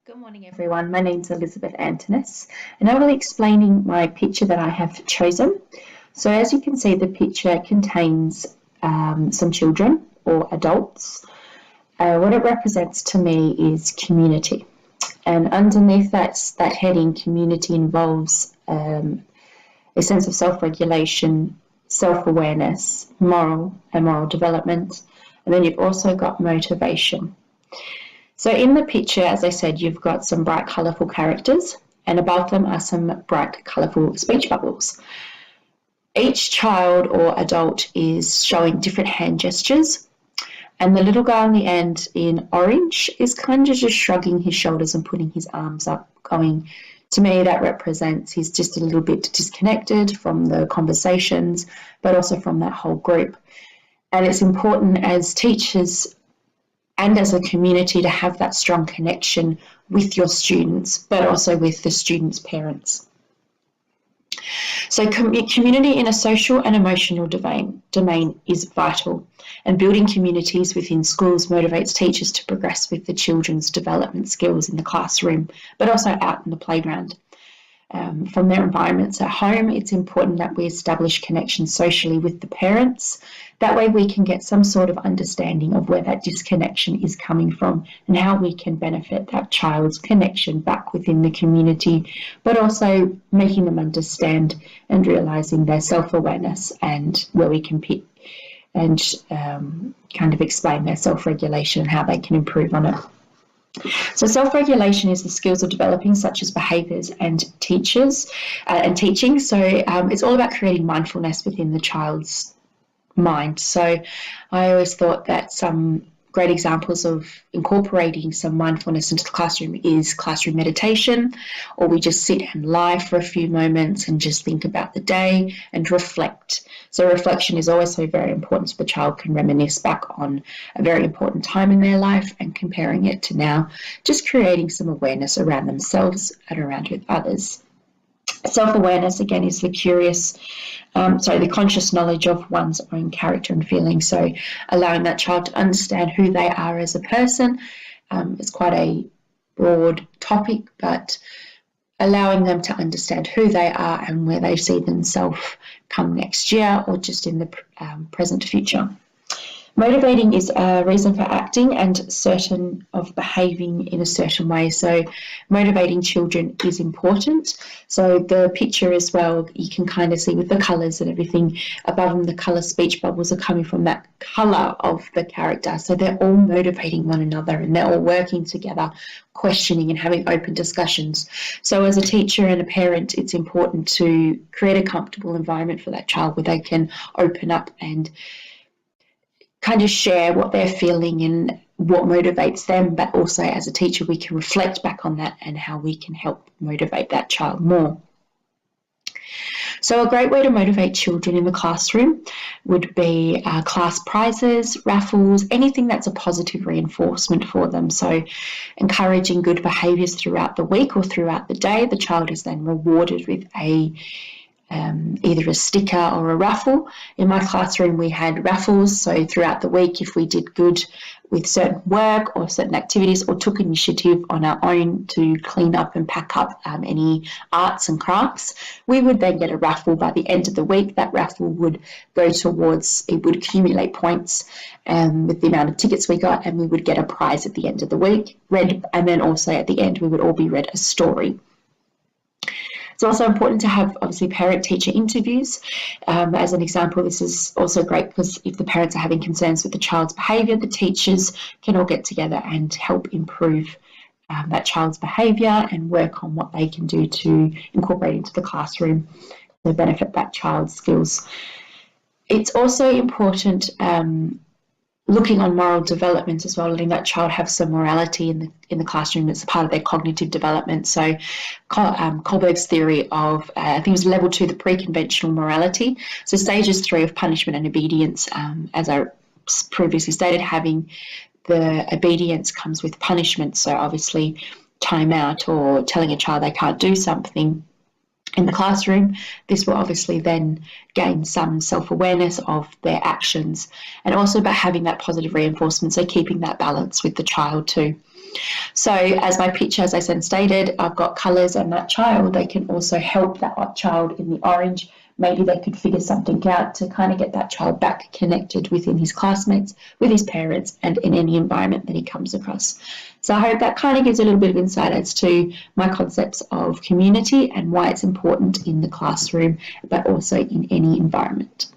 Good morning, everyone. My name's Elizabeth Antonis, and I will be explaining my picture that I have chosen. So as you can see, the picture contains some children or adults. What it represents to me is community. And underneath that heading, community involves a sense of self-regulation, self-awareness, moral development, and then you've also got motivation. So in the picture, as I said, you've got some bright, colourful characters, and above them are some bright, colourful speech bubbles. Each child or adult is showing different hand gestures, and the little guy on the end in orange is kind of just shrugging his shoulders and putting his arms up, going, to me, that represents he's just a little bit disconnected from the conversations, but also from that whole group. And it's important as teachers and as a community to have that strong connection with your students, but also with the students' parents. So community in a social and emotional domain is vital, and building communities within schools motivates teachers to progress with the children's development skills in the classroom, but also out in the playground. From their environments at home, it's important that we establish connections socially with the parents. That way we can get some sort of understanding of where that disconnection is coming from and how we can benefit that child's connection back within the community, but also making them understand and realising their self-awareness and where we can pick and kind of explain their self-regulation and how they can improve on it. So self-regulation is the skills of developing such as behaviours and teaching. So it's all about creating mindfulness within the child's mind. So I always thought that some great examples of incorporating some mindfulness into the classroom is classroom meditation, or we just sit and lie for a few moments and just think about the day and reflect. So reflection is always so very important, so the child can reminisce back on a very important time in their life and comparing it to now, just creating some awareness around themselves and around with others. Self-awareness, again, is the conscious knowledge of one's own character and feelings. So allowing that child to understand who they are as a person. It's quite a broad topic, but allowing them to understand who they are and where they see themselves come next year or just in the present future. Motivating is a reason for acting and certain of behaving in a certain way. So motivating children is important. So the picture as well, you can kind of see with the colours and everything above them, the colour speech bubbles are coming from that colour of the character. So they're all motivating one another and they're all working together, questioning and having open discussions. So as a teacher and a parent, it's important to create a comfortable environment for that child where they can open up and kind of share what they're feeling and what motivates them, but also as a teacher we can reflect back on that and how we can help motivate that child more. So a great way to motivate children in the classroom would be class prizes, raffles, anything that's a positive reinforcement for them. So encouraging good behaviours throughout the week or throughout the day. The child is then rewarded with either a sticker or a raffle. In my classroom we had raffles, so throughout the week if we did good with certain work or certain activities or took initiative on our own to clean up and pack up any arts and crafts, we would then get a raffle by the end of the week. That raffle would go towards, it would accumulate points with the amount of tickets we got, and we would get a prize at the end of the week, and then also at the end we would all be read a story. It's also important to have, obviously, parent-teacher interviews. As an example, this is also great because if the parents are having concerns with the child's behaviour, the teachers can all get together and help improve that child's behaviour and work on what they can do to incorporate into the classroom to benefit that child's skills. It's also important looking on moral development as well, letting that child have some morality in the classroom. It's a part of their cognitive development. So Kohlberg's theory of, I think it was level 2, the pre-conventional morality. So stages 3 of punishment and obedience, as I previously stated, having the obedience comes with punishment. So obviously time out or telling a child they can't do something in the classroom. This will obviously then gain some self-awareness of their actions, and also about having that positive reinforcement, so keeping that balance with the child too. So as my picture, as I stated, I've got colours, and that child, they can also help that child in the orange. Maybe they could figure something out to kind of get that child back connected within his classmates, with his parents, and in any environment that he comes across. So I hope that kind of gives a little bit of insight as to my concepts of community and why it's important in the classroom, but also in any environment.